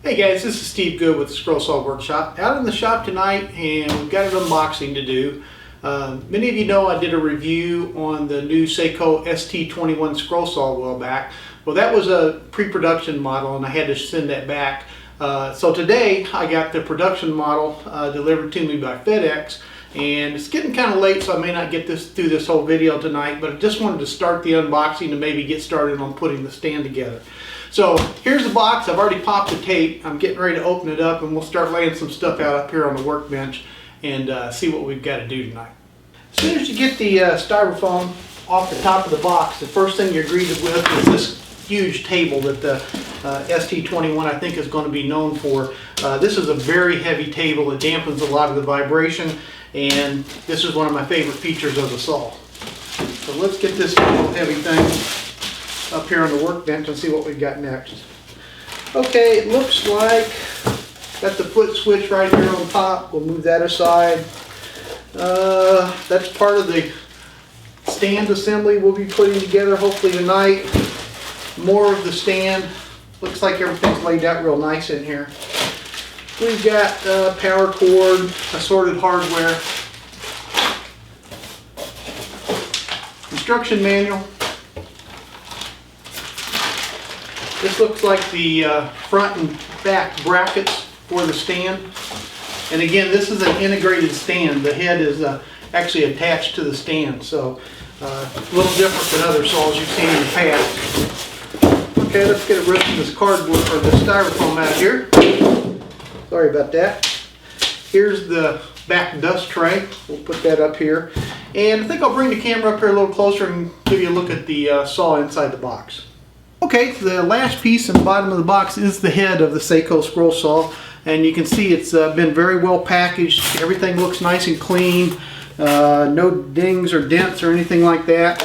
Hey guys, this is Steve Good with the Scroll Saw Workshop. Out in the shop tonight, and we've got an unboxing to do. Many of you know I did a review on the new Seyco ST-21 scroll saw a while back. Well, that was a pre-production model and I had to send that back. So today I got the production model delivered to me by FedEx, and it's getting kind of late, so I may not get through this whole video tonight, but I just wanted to start the unboxing and maybe get started on putting the stand together. So here's the box. I've already popped the tape. I'm getting ready to open it up and we'll start laying some stuff out up here on the workbench and see what we've got to do tonight. As soon as you get the styrofoam off the top of the box, the first thing you're greeted with is this huge table that the ST-21 I think is going to be known for. This is a very heavy table. It dampens a lot of the vibration, and this is one of my favorite features of the saw. So let's get this little heavy thing up here on the workbench and see what we've got next. Okay, it looks like got the foot switch right here on top. We'll move that aside. That's part of the stand assembly we'll be putting together hopefully tonight. More of the stand. Looks like everything's laid out real nice in here. We've got power cord, assorted hardware, instruction manual. This looks like the front and back brackets for the stand. And again, this is an integrated stand. The head is actually attached to the stand, so a little different than other saws you've seen in the past. Okay, let's get rid of this cardboard or the styrofoam out of here. Sorry about that. Here's the back dust tray. We'll put that up here. And I think I'll bring the camera up here a little closer and give you a look at the saw inside the box. Okay, the last piece in the bottom of the box is the head of the Seyco scroll saw, and you can see it's been very well packaged. Everything looks nice and clean, no dings or dents or anything like that.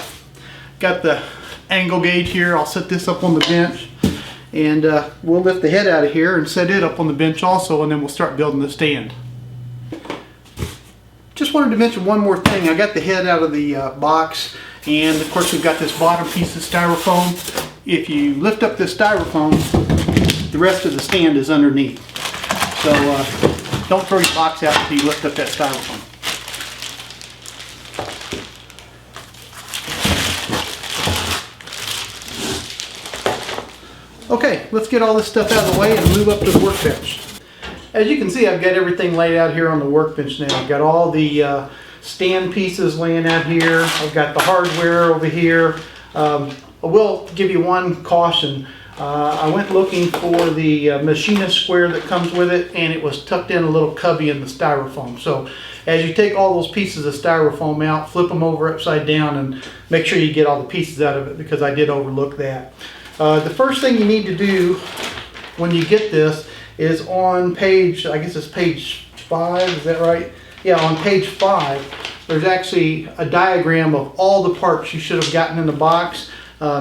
Got the angle gauge here. I'll set this up on the bench, and we'll lift the head out of here and set it up on the bench also, and then we'll start building the stand. Just wanted to mention one more thing. I got the head out of the box, and of course we've got this bottom piece of styrofoam. If you lift up this styrofoam, the rest of the stand is underneath. So don't throw your box out until you lift up that styrofoam. Okay, let's get all this stuff out of the way and move up to the workbench. As you can see, I've got everything laid out here on the workbench now. I've got all the stand pieces laying out here. I've got the hardware over here. I will give you one caution. I went looking for the machinist square that comes with it, and it was tucked in a little cubby in the styrofoam. So as you take all those pieces of styrofoam out, flip them over upside down and make sure you get all the pieces out of it, because I did overlook that. The first thing you need to do when you get this is on page, I guess it's page 5, is that right? Yeah, on page 5, there's actually a diagram of all the parts you should have gotten in the box.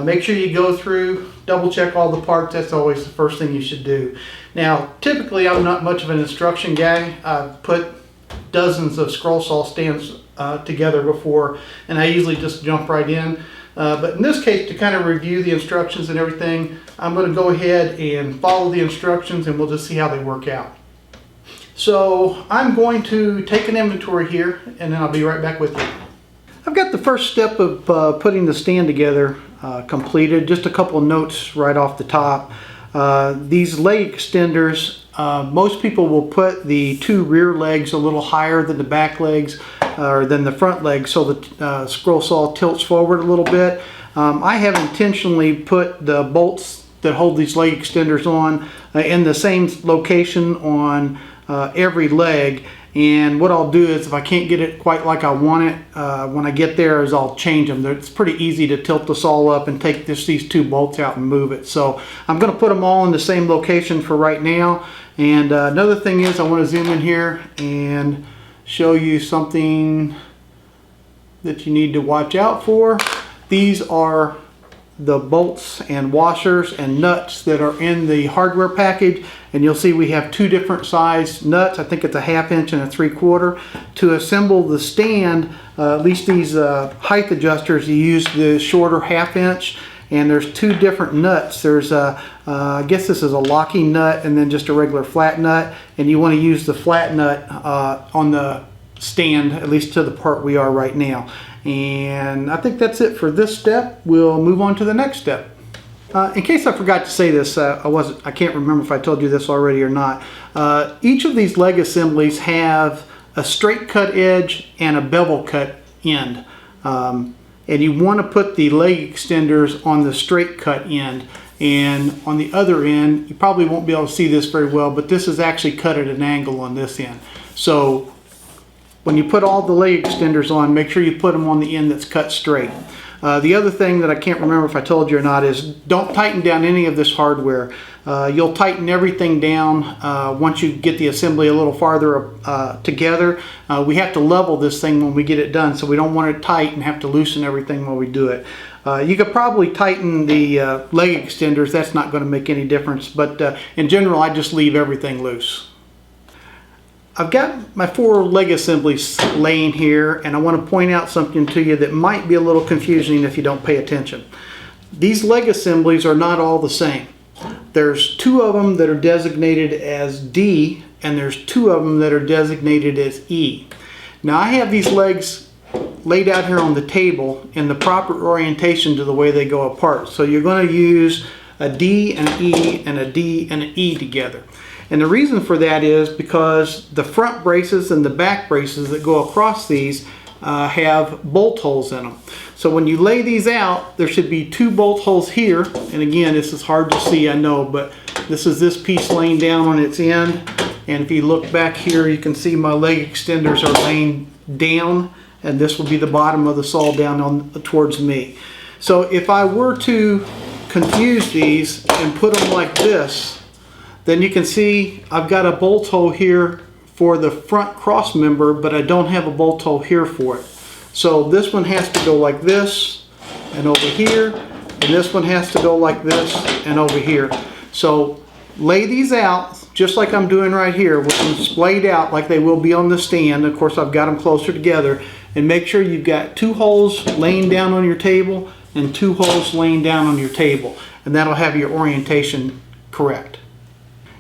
Make sure you go through, double check all the parts. That's always the first thing you should do. Now, typically I'm not much of an instruction guy. I've put dozens of scroll saw stands together before, and I usually just jump right in. But in this case, to kind of review the instructions and everything, I'm going to go ahead and follow the instructions, and we'll just see how they work out. So I'm going to take an inventory here, and then I'll be right back with you. I've got the first step of putting the stand together completed. Just a couple of notes right off the top. These leg extenders, most people will put the two rear legs a little higher than the back legs or than the front legs, so the scroll saw tilts forward a little bit. I have intentionally put the bolts that hold these leg extenders on in the same location on every leg. And what I'll do is, if I can't get it quite like I want it, when I get there, is I'll change them. It's pretty easy to tilt this all up and take these two bolts out and move it. So I'm going to put them all in the same location for right now. And another thing is, I want to zoom in here and show you something that you need to watch out for. These are the bolts and washers and nuts that are in the hardware package, and you'll see we have two different size nuts. I think it's a 1/2 inch and a 3/4. To assemble the stand, at least these height adjusters, you use the shorter 1/2 inch, and there's two different nuts. There's I guess this is a locking nut and then just a regular flat nut, and you want to use the flat nut on the stand, at least to the part we are right now. And I think that's it for this step. We'll move on to the next step. In case I forgot to say this, I can't remember if I told you this already or not. Each of these leg assemblies have a straight cut edge and a bevel cut end. And you want to put the leg extenders on the straight cut end. And on the other end, you probably won't be able to see this very well, but this is actually cut at an angle on this end. So when you put all the leg extenders on, make sure you put them on the end that's cut straight. The other thing that I can't remember if I told you or not is don't tighten down any of this hardware. You'll tighten everything down once you get the assembly a little farther together. We have to level this thing when we get it done, so we don't want it tight and have to loosen everything while we do it. You could probably tighten the leg extenders. That's not going to make any difference, but in general I just leave everything loose. I've got my 4 leg assemblies laying here, and I want to point out something to you that might be a little confusing if you don't pay attention. These leg assemblies are not all the same. There's 2 of them that are designated as D, and there's 2 of them that are designated as E. Now I have these legs laid out here on the table in the proper orientation to the way they go apart. So you're going to use a D and an E and a D and an E together. And the reason for that is because the front braces and the back braces that go across these have bolt holes in them. So when you lay these out, there should be 2 bolt holes here. And again, this is hard to see, I know, but this is this piece laying down on its end. And if you look back here, you can see my leg extenders are laying down, and this will be the bottom of the saw down towards me. So if I were to confuse these and put them like this, then you can see I've got a bolt hole here for the front cross member, but I don't have a bolt hole here for it. So this one has to go like this and over here, and this one has to go like this and over here. So lay these out just like I'm doing right here, with them splayed out like they will be on the stand. Of course, I've got them closer together, and make sure you've got 2 holes laying down on your table and 2 holes laying down on your table, and that'll have your orientation correct.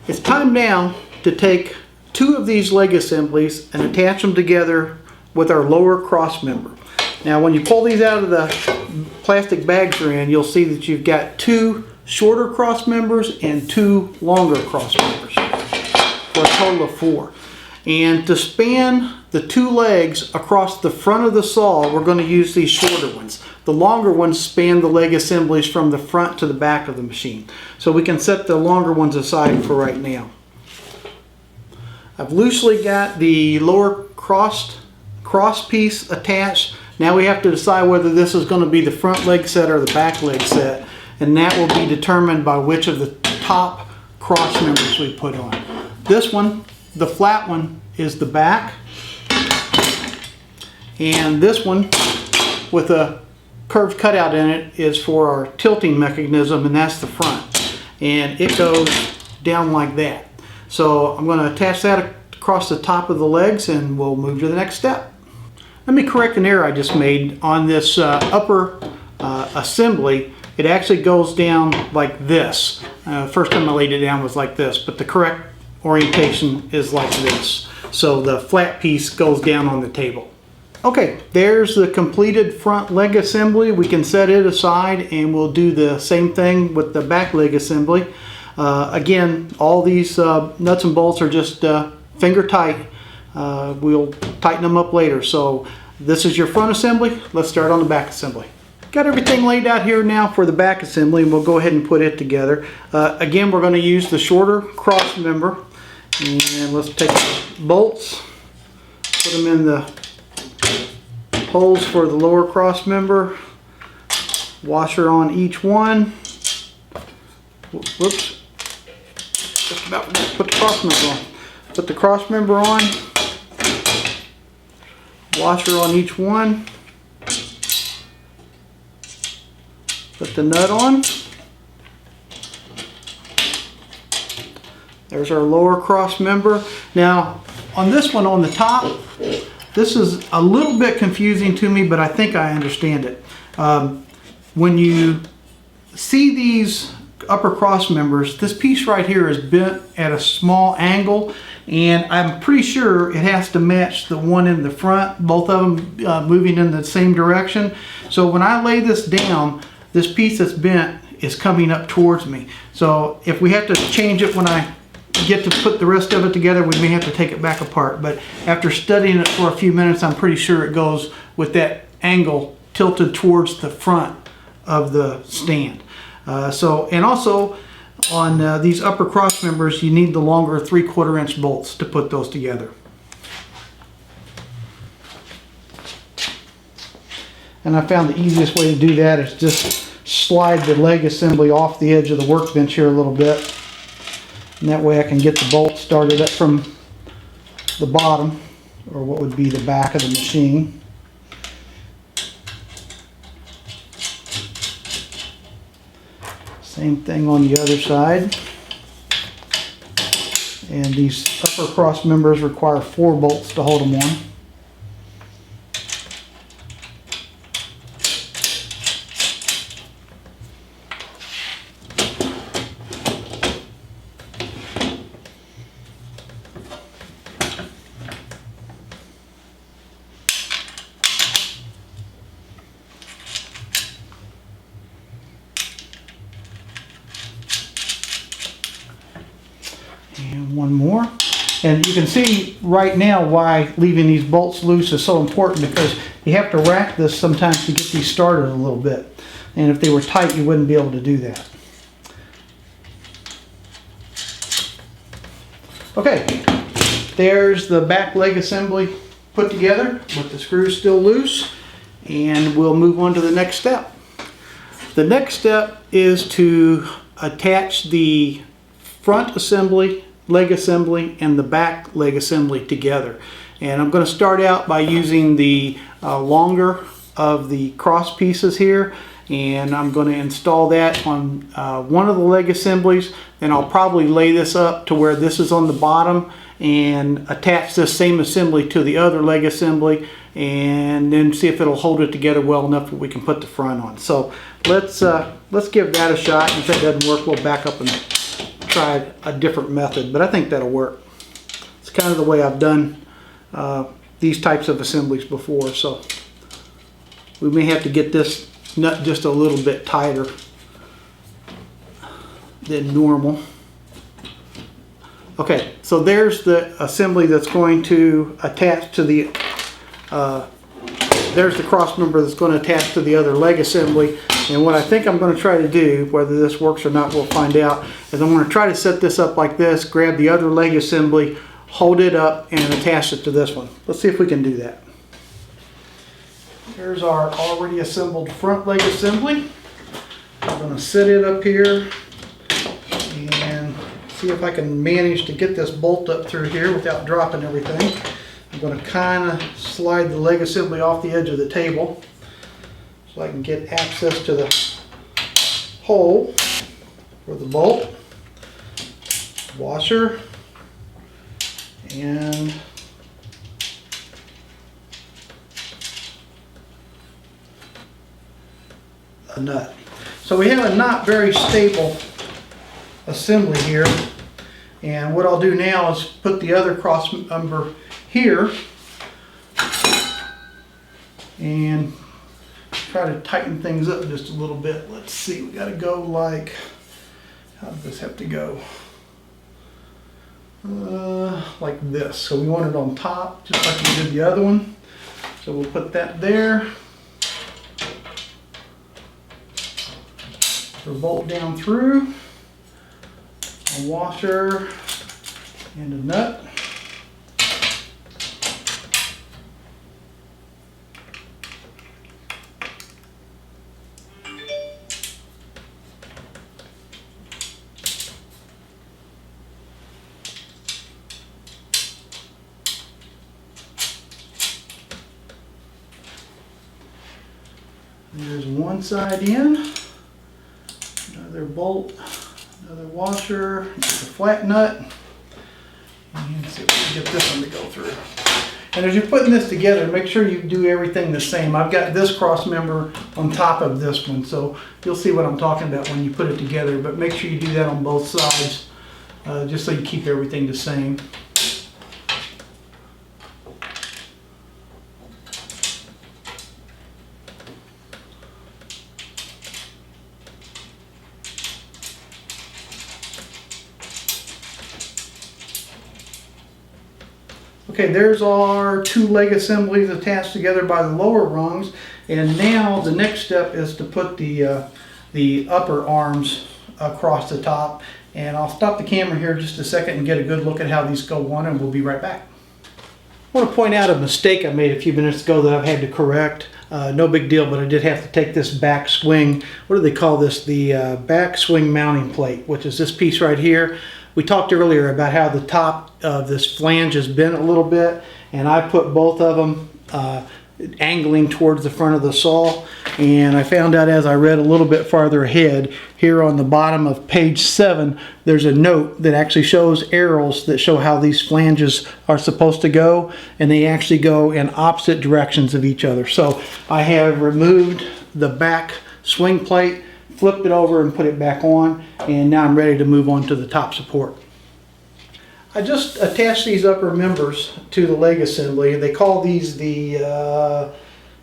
It's time now to take 2 of these leg assemblies and attach them together with our lower cross member. Now when you pull these out of the plastic bags they're in, you'll see that you've got 2 shorter cross members and 2 longer cross members for a total of 4. And to span the 2 legs across the front of the saw, we're going to use these shorter ones. The longer ones span the leg assemblies from the front to the back of the machine. So we can set the longer ones aside for right now. I've loosely got the lower cross piece attached. Now we have to decide whether this is going to be the front leg set or the back leg set, and that will be determined by which of the top cross members we put on. This one, the flat one, is the back, and this one with a curved cutout in it is for our tilting mechanism, and that's the front, and it goes down like that. So I'm going to attach that across the top of the legs, and we'll move to the next step. Let me correct an error I just made on this upper assembly. It actually goes down like this. First time I laid it down was like this, but the correct orientation is like this. So the flat piece goes down on the table. Okay, there's the completed front leg assembly. We can set it aside, and we'll do the same thing with the back leg assembly. Again, all these nuts and bolts are just finger tight. We'll tighten them up later. So this is your front assembly. Let's start on the back assembly. Got everything laid out here now for the back assembly, and we'll go ahead and put it together. Again, we're going to use the shorter cross member, and let's take the bolts, put them in the holes for the lower cross member, washer on each one. Whoops, just about put the cross member on. Put the cross member on, washer on each one, put the nut on. There's our lower cross member. Now on this one on the top, this is a little bit confusing to me, but I think I understand it. When you see these upper cross members, this piece right here is bent at a small angle, and I'm pretty sure it has to match the one in the front, both of them moving in the same direction. So when I lay this down, this piece that's bent is coming up towards me. So if we have to change it when I get to put the rest of it together, we may have to take it back apart. But after studying it for a few minutes, I'm pretty sure it goes with that angle tilted towards the front of the stand. And also on these upper cross members, you need the longer 3/4 inch bolts to put those together. And I found the easiest way to do that is just slide the leg assembly off the edge of the workbench here a little bit. And that way I can get the bolt started up from the bottom, or what would be the back of the machine. Same thing on the other side. And these upper cross members require 4 bolts to hold them on. And one more. And you can see right now why leaving these bolts loose is so important, because you have to rack this sometimes to get these started a little bit. And if they were tight, you wouldn't be able to do that. Okay, there's the back leg assembly put together with the screws still loose, and we'll move on to the next step. The next step is to attach the front assembly, leg assembly, and the back leg assembly together. And I'm going to start out by using the longer of the cross pieces here, and I'm going to install that on one of the leg assemblies. Then I'll probably lay this up to where this is on the bottom and attach this same assembly to the other leg assembly, and then see if it'll hold it together well enough that we can put the front on. So let's give that a shot. If that doesn't work, we'll back up and try a different method, but I think that'll work. It's kind of the way I've done these types of assemblies before, so we may have to get this nut just a little bit tighter than normal. Okay, so there's the assembly that's going to attach to the there's the cross member that's going to attach to the other leg assembly. And what I think I'm going to try to do, whether this works or not, we'll find out, is I'm going to try to set this up like this, grab the other leg assembly, hold it up, and attach it to this one. Let's see if we can do that. Here's our already assembled front leg assembly. I'm going to set it up here and see if I can manage to get this bolt up through here without dropping everything. I'm going to kind of slide the leg assembly off the edge of the table so I can get access to the hole for the bolt, washer, and a nut. So we have a not very stable assembly here, and what I'll do now is put the other cross member here and try to tighten things up just a little bit. Let's see, we got to go like, how does this have to go? Like this. So we want it on top, just like we did the other one. So we'll put that there. So bolt down through, a washer, and a nut. There's one side in, another bolt, another washer, get the flat nut, and see if we can get this one to go through. And as you're putting this together, make sure you do everything the same. I've got this cross member on top of this one, so you'll see what I'm talking about when you put it together. But make sure you do that on both sides, just so you keep everything the same. Okay, there's our two leg assemblies attached together by the lower rungs, and now the next step is to put the upper arms across the top. And I'll stop the camera here just a second and get a good look at how these go on, and we'll be right back. I want to point out a mistake I made a few minutes ago that I've had to correct. No big deal, but I did have to take this back swing, what do they call this? The back swing mounting plate, which is this piece right here. We talked earlier about how the top of this flange is bent a little bit, and I put both of them angling towards the front of the saw, and I found out as I read a little bit farther ahead, here on the bottom of page 7, there's a note that actually shows arrows that show how these flanges are supposed to go, and they actually go in opposite directions of each other. So I have removed the back swing plate, flipped it over and put it back on, and now I'm ready to move on to the top support. I just attached these upper members to the leg assembly. They call these the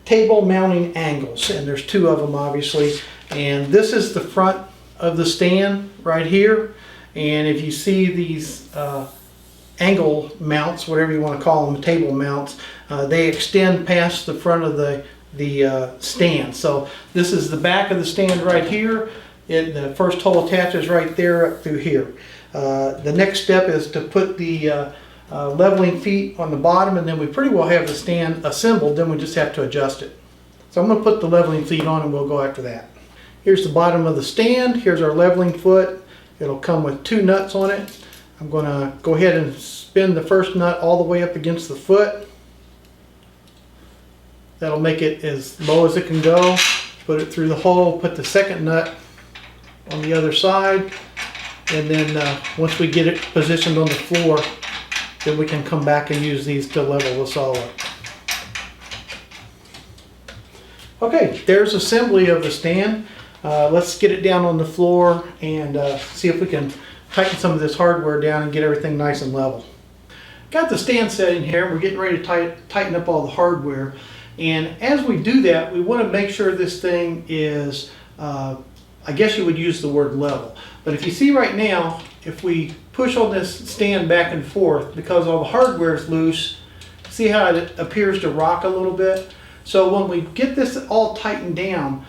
table mounting angles, and there's two of them obviously. And this is the front of the stand right here, and if you see these angle mounts, whatever you want to call them, table mounts, they extend past the front of the stand. So this is the back of the stand right here. The first hole attaches right there up through here. The next step is to put the leveling feet on the bottom, and then we pretty well have the stand assembled. Then we just have to adjust it. So I'm going to put the leveling feet on, and we'll go after that. Here's the bottom of the stand. Here's our leveling foot. It'll come with 2 nuts on it. I'm going to go ahead and spin the first nut all the way up against the foot. That'll make it as low as it can go. Put it through the hole, put the second nut on the other side, and then once we get it positioned on the floor, then we can come back and use these to level the saw up. Okay, there's assembly of the stand. Let's get it down on the floor and see if we can tighten some of this hardware down and get everything nice and level. Got the stand set in here. We're getting ready to tighten up all the hardware. And as we do that, we want to make sure this thing is, I guess you would use the word level. But if you see right now, if we push on this stand back and forth, because all the hardware is loose, see how it appears to rock a little bit? So when we get this all tightened down,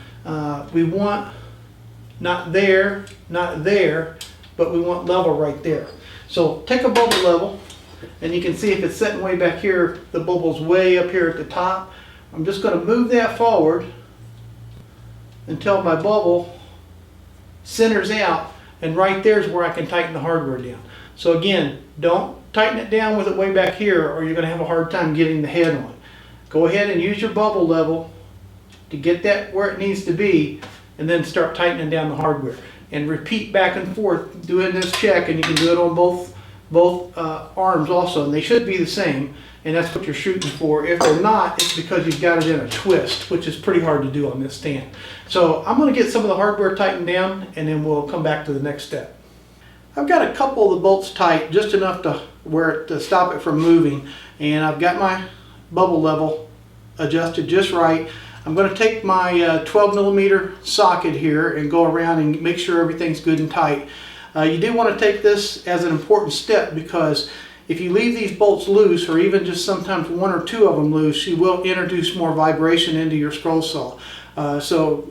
we want not there, but we want level right there. So take a bubble level, and you can see if it's sitting way back here, the bubble's way up here at the top. I'm just going to move that forward until my bubble centers out, and right there is where I can tighten the hardware down. So again, don't tighten it down with it way back here, or you're going to have a hard time getting the head on. Go ahead and use your bubble level to get that where it needs to be, and then start tightening down the hardware. And repeat back and forth doing this check, and you can do it on both arms also, and they should be the same, and that's what you're shooting for. If they're not, it's because you've got it in a twist, which is pretty hard to do on this stand. So I'm going to get some of the hardware tightened down, and then we'll come back to the next step. I've got a couple of the bolts tight, just enough to stop it from moving, and I've got my bubble level adjusted just right. I'm going to take my 12 millimeter socket here and go around and make sure everything's good and tight. You do want to take this as an important step, because if you leave these bolts loose, or even just sometimes 1 or 2 of them loose, you will introduce more vibration into your scroll saw. So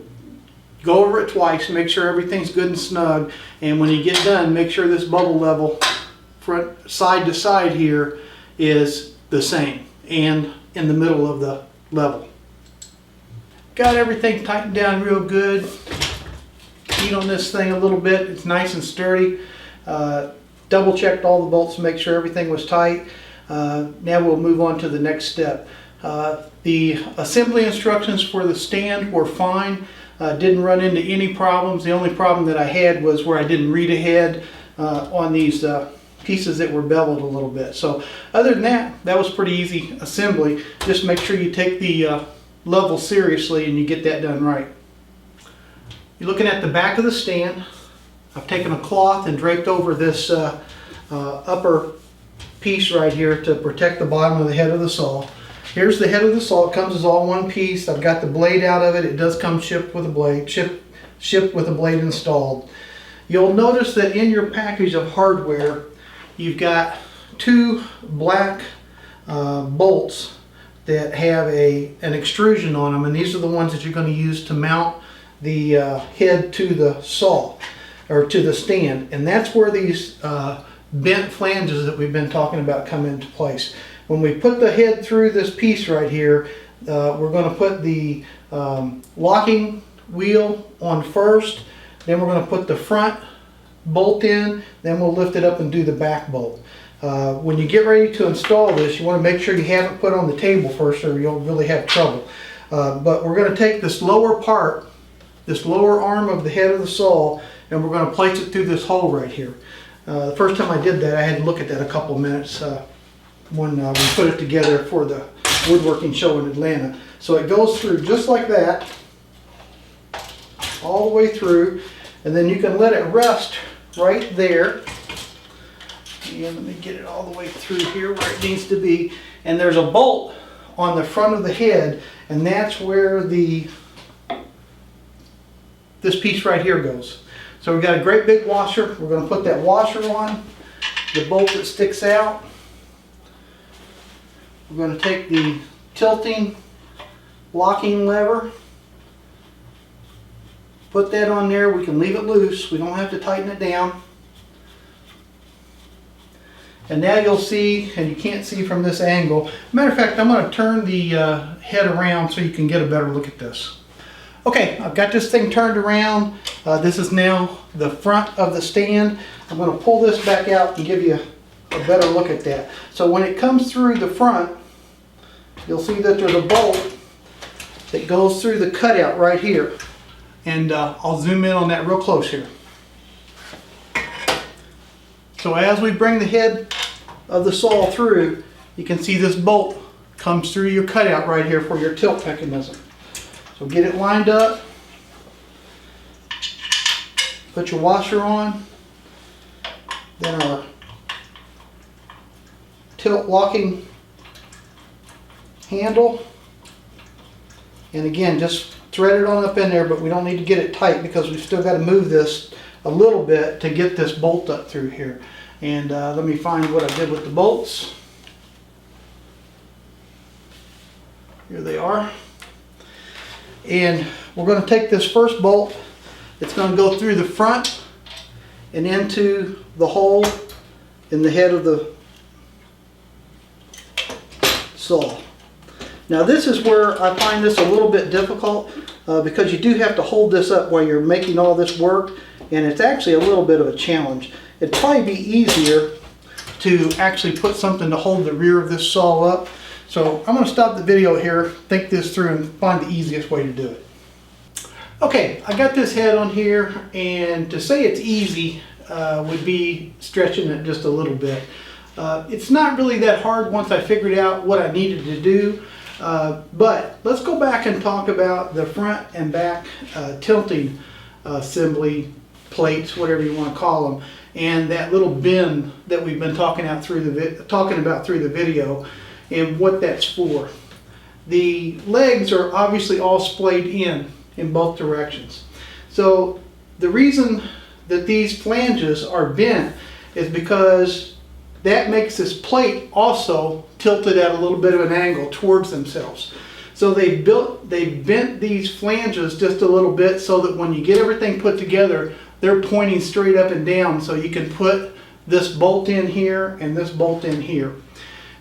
go over it twice, make sure everything's good and snug, and when you get done, make sure this bubble level front side to side here is the same and in the middle of the level. Got everything tightened down real good. Heat on this thing a little bit. It's nice and sturdy. Double checked all the bolts to make sure everything was tight. Now we'll move on to the next step. The assembly instructions for the stand were fine. Didn't run into any problems. The only problem that I had was where I didn't read ahead on these pieces that were beveled a little bit. So other than that, that was pretty easy assembly. Just make sure you take the level seriously and you get that done right. You're looking at the back of the stand. I've taken a cloth and draped over this upper piece right here to protect the bottom of the head of the saw. Here's the head of the saw. It comes as all one piece. I've got the blade out of it. It does come shipped with a blade, shipped with a blade installed. You'll notice that in your package of hardware, you've got two black bolts that have an extrusion on them, and these are the ones that you're going to use to mount the head to the saw, or to the stand. And that's where these bent flanges that we've been talking about come into place. When we put the head through this piece right here, we're going to put the locking wheel on first, then we're going to put the front bolt in, then we'll lift it up and do the back bolt. When you get ready to install this, you want to make sure you have it put on the table first, or you'll really have trouble. But we're going to take this lower part, this lower arm of the head of the saw, and we're going to place it through this hole right here. The first time I did that, I had to look at that a couple of minutes when we put it together for the woodworking show in Atlanta. So it goes through just like that, all the way through, and then you can let it rest right there. And let me get it all the way through here where it needs to be. And there's a bolt on the front of the head, and that's where this piece right here goes. So we've got a great big washer. We're going to put that washer on, the bolt that sticks out. We're going to take the tilting locking lever, put that on there. We can leave it loose. We don't have to tighten it down. And now you'll see, and you can't see from this angle. Matter of fact, I'm going to turn the head around so you can get a better look at this. Okay, I've got this thing turned around. This is now the front of the stand. I'm going to pull this back out and give you a better look at that. So when it comes through the front, you'll see that there's a bolt that goes through the cutout right here. And I'll zoom in on that real close here. So as we bring the head of the saw through, you can see this bolt comes through your cutout right here for your tilt mechanism. So get it lined up, put your washer on, then our tilt locking handle, and again just thread it on up in there, but we don't need to get it tight because we've still got to move this a little bit to get this bolt up through here. And let me find what I did with the bolts. Here they are. And we're going to take this first bolt. It's going to go through the front and into the hole in the head of the saw. Now this is where I find this a little bit difficult because you do have to hold this up while you're making all this work, and it's actually a little bit of a challenge. It'd probably be easier to actually put something to hold the rear of this saw up. So I'm going to stop the video here, think this through, and find the easiest way to do it. Okay, I got this head on here, and to say it's easy would be stretching it just a little bit. It's not really that hard once I figured out what I needed to do, but let's go back and talk about the front and back tilting assembly plates, whatever you want to call them, and that little bin that we've been talking about through the video, and what that's for. The legs are obviously all splayed in both directions. So the reason that these flanges are bent is because that makes this plate also tilted at a little bit of an angle towards themselves. So they bent these flanges just a little bit so that when you get everything put together, they're pointing straight up and down, so you can put this bolt in here and this bolt in here.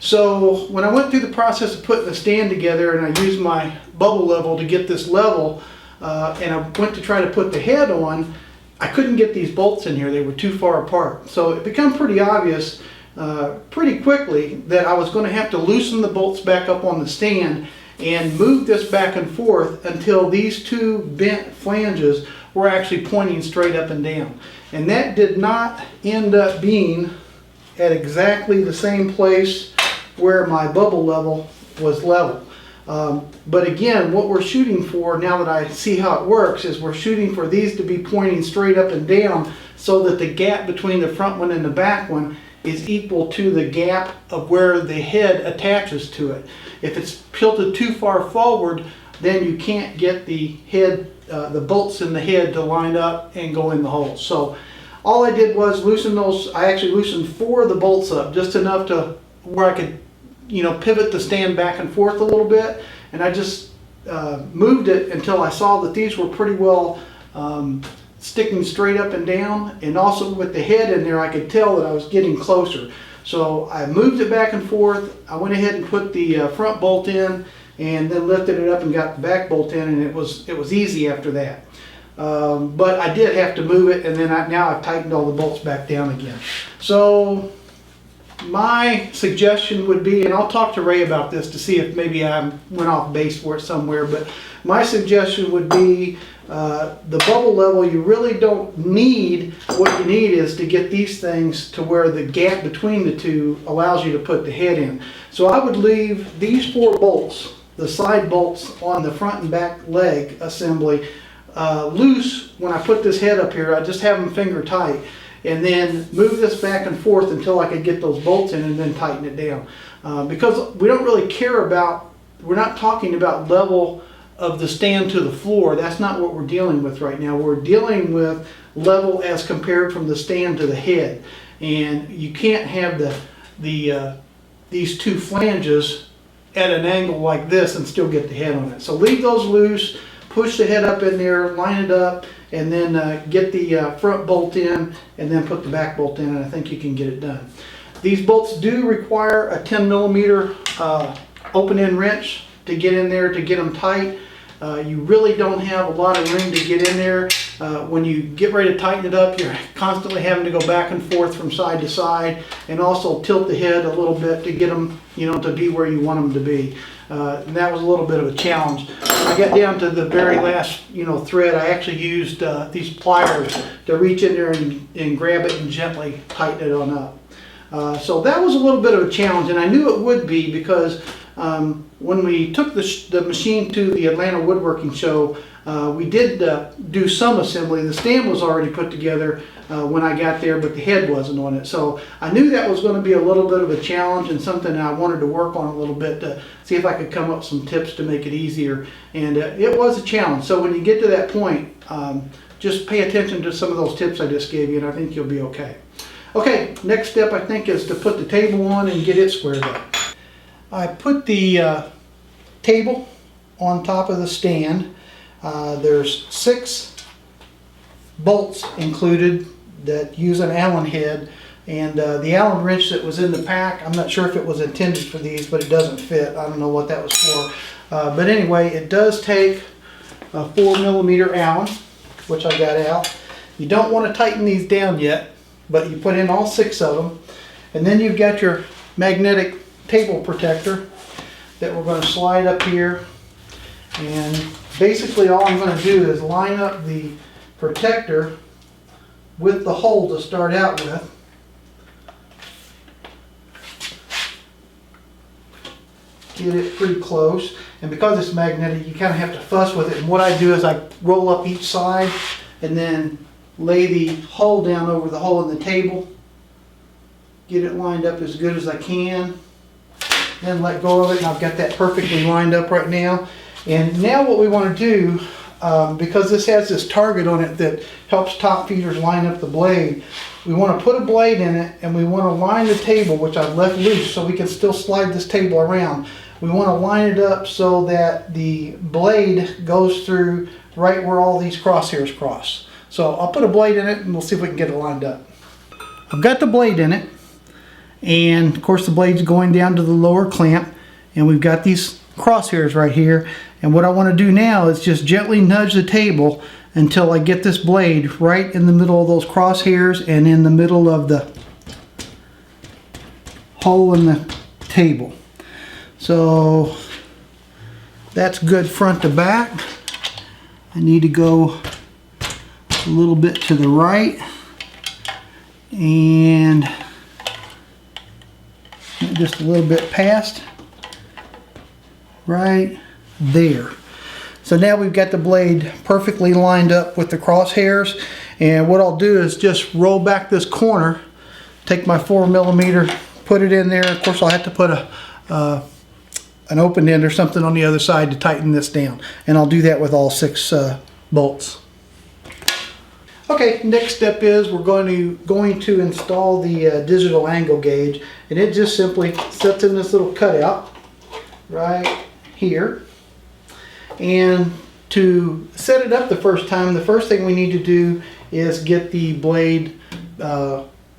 So when I went through the process of putting the stand together, and I used my bubble level to get this level, and I went to try to put the head on, I couldn't get these bolts in here. They were too far apart. So it became pretty obvious pretty quickly that I was going to have to loosen the bolts back up on the stand and move this back and forth until these two bent flanges were actually pointing straight up and down. And that did not end up being at exactly the same place where my bubble level was level. But again, what we're shooting for, now that I see how it works, is we're shooting for these to be pointing straight up and down so that the gap between the front one and the back one is equal to the gap of where the head attaches to it. If it's tilted too far forward, then you can't get the head, the bolts in the head to line up and go in the hole. So all I did was loosen those. I actually loosened 4 of the bolts up, just enough to where I could, you know, pivot the stand back and forth a little bit, and I just moved it until I saw that these were pretty well sticking straight up and down, and also with the head in there I could tell that I was getting closer. So I moved it back and forth. I went ahead and put the front bolt in, and then lifted it up and got the back bolt in, and it was easy after that. But I did have to move it, and then now I've tightened all the bolts back down again. So my suggestion would be, and I'll talk to Ray about this to see if maybe I went off base for it somewhere, but my suggestion would be the bubble level, you really don't need. What you need is to get these things to where the gap between the two allows you to put the head in. So I would leave these 4 bolts, the side bolts on the front and back leg assembly, loose when I put this head up here. I just have them finger tight, and then move this back and forth until I could get those bolts in, and then tighten it down. Because we don't really care about, we're not talking about level of the stand to the floor. That's not what we're dealing with right now. We're dealing with level as compared from the stand to the head. And you can't have these 2 flanges at an angle like this and still get the head on it. So leave those loose, push the head up in there, line it up, and then get the front bolt in, and then put the back bolt in, and I think you can get it done. These bolts do require a 10mm open-end wrench to get in there to get them tight. You really don't have a lot of room to get in there. When you get ready to tighten it up, you're constantly having to go back and forth from side to side, and also tilt the head a little bit to get them, you know, to be where you want them to be. And that was a little bit of a challenge. I got down to the very last, you know, thread. I actually used these pliers to reach in there and grab it and gently tighten it on up. So that was a little bit of a challenge, and I knew it would be because when we took the machine to the Atlanta Woodworking Show, we did do some assembly. The stand was already put together when I got there, but the head wasn't on it. So I knew that was going to be a little bit of a challenge, and something I wanted to work on a little bit to see if I could come up with some tips to make it easier. And it was a challenge. So when you get to that point, just pay attention to some of those tips I just gave you, and I think you'll be okay. Okay, next step I think is to put the table on and get it squared up. I put the table on top of the stand. There's 6 bolts included that use an Allen head, and the Allen wrench that was in the pack, I'm not sure if it was intended for these, but it doesn't fit. I don't know what that was for. But anyway, it does take a 4mm Allen, which I got out. You don't want to tighten these down yet, but you put in all 6 of them. And then you've got your magnetic table protector that we're going to slide up here, and basically all I'm going to do is line up the protector with the hole to start out with. Get it pretty close, and because it's magnetic you kind of have to fuss with it, and what I do is I roll up each side and then lay the hole down over the hole in the table, get it lined up as good as I can, then let go of it, and I've got that perfectly lined up right now. And now what we want to do, because this has this target on it that helps top feeders line up the blade, we want to put a blade in it, and we want to line the table, which I've left loose so we can still slide this table around. We want to line it up so that the blade goes through right where all these crosshairs cross. So I'll put a blade in it and we'll see if we can get it lined up. I've got the blade in it, and of course the blade's going down to the lower clamp, and we've got these crosshairs right here. And what I want to do now is just gently nudge the table until I get this blade right in the middle of those crosshairs and in the middle of the hole in the table. So that's good front to back. I need to go a little bit to the right and just a little bit past, right there. So now we've got the blade perfectly lined up with the crosshairs, and what I'll do is just roll back this corner, take my 4mm, put it in there. Of course I'll have to put an open end or something on the other side to tighten this down, and I'll do that with all 6 bolts. Okay, next step is we're going to install the digital angle gauge, and it just simply sits in this little cutout right here. And to set it up the first time, the first thing we need to do is get the blade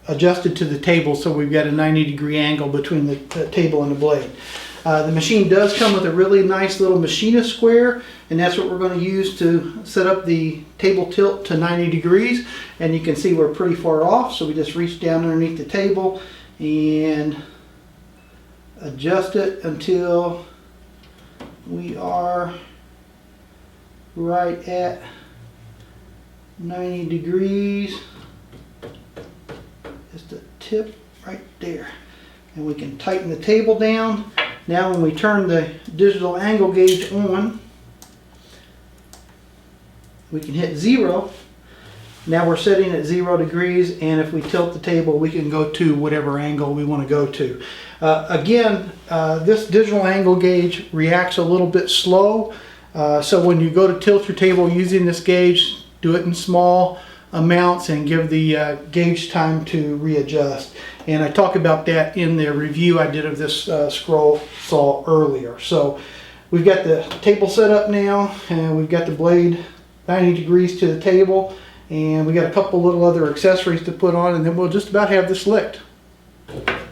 adjusted to the table, so we've got a 90-degree angle between the table and the blade. The machine does come with a really nice little machinist square, and that's what we're going to use to set up the table tilt to 90 degrees. And you can see we're pretty far off, so we just reach down underneath the table and adjust it until we are right at 90 degrees. Just a tip right there, and we can tighten the table down. Now when we turn the digital angle gauge on, we can hit 0. Now we're setting at 0 degrees, and if we tilt the table, we can go to whatever angle we want to go to. Again, this digital angle gauge reacts a little bit slow, so when you go to tilt your table using this gauge, do it in small amounts and give the gauge time to readjust. And I talk about that in the review I did of this scroll saw earlier. So we've got the table set up now, and we've got the blade 90 degrees to the table, and we got a couple little other accessories to put on, and then we'll just about have this licked.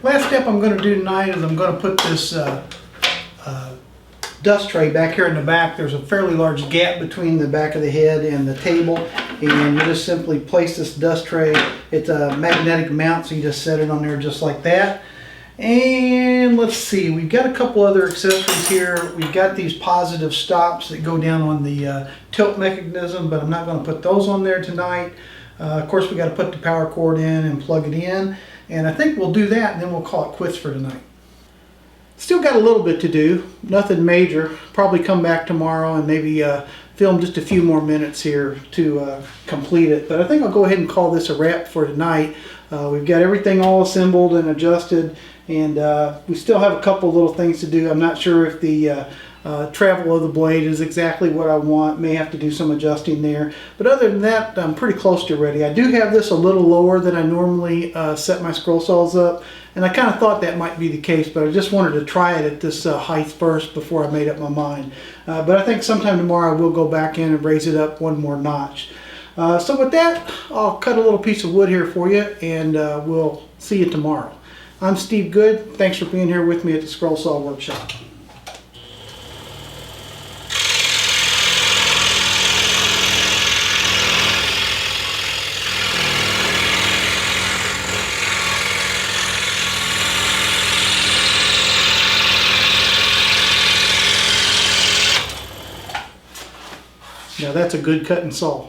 Last step I'm going to do tonight is I'm going to put this dust tray back here in the back. There's a fairly large gap between the back of the head and the table, and you just simply place this dust tray. It's a magnetic mount, so you just set it on there just like that. And let's see, we've got a couple other accessories here. We've got these positive stops that go down on the tilt mechanism, but I'm not going to put those on there tonight. Of course, we got to put the power cord in and plug it in, and I think we'll do that, and then we'll call it quits for tonight. Still got a little bit to do, nothing major. Probably come back tomorrow and maybe film just a few more minutes here to complete it. But I think I'll go ahead and call this a wrap for tonight. We've got everything all assembled and adjusted, and we still have a couple little things to do. I'm not sure if the travel of the blade is exactly what I want. May have to do some adjusting there. But other than that, I'm pretty close to ready. I do have this a little lower than I normally set my scroll saws up, and I kind of thought that might be the case, but I just wanted to try it at this height first before I made up my mind. But I think sometime tomorrow I will go back in and raise it up one more notch. So with that, I'll cut a little piece of wood here for you, and we'll see you tomorrow. I'm Steve Good. Thanks for being here with me at the Scroll Saw Workshop. Now that's a good cut and saw.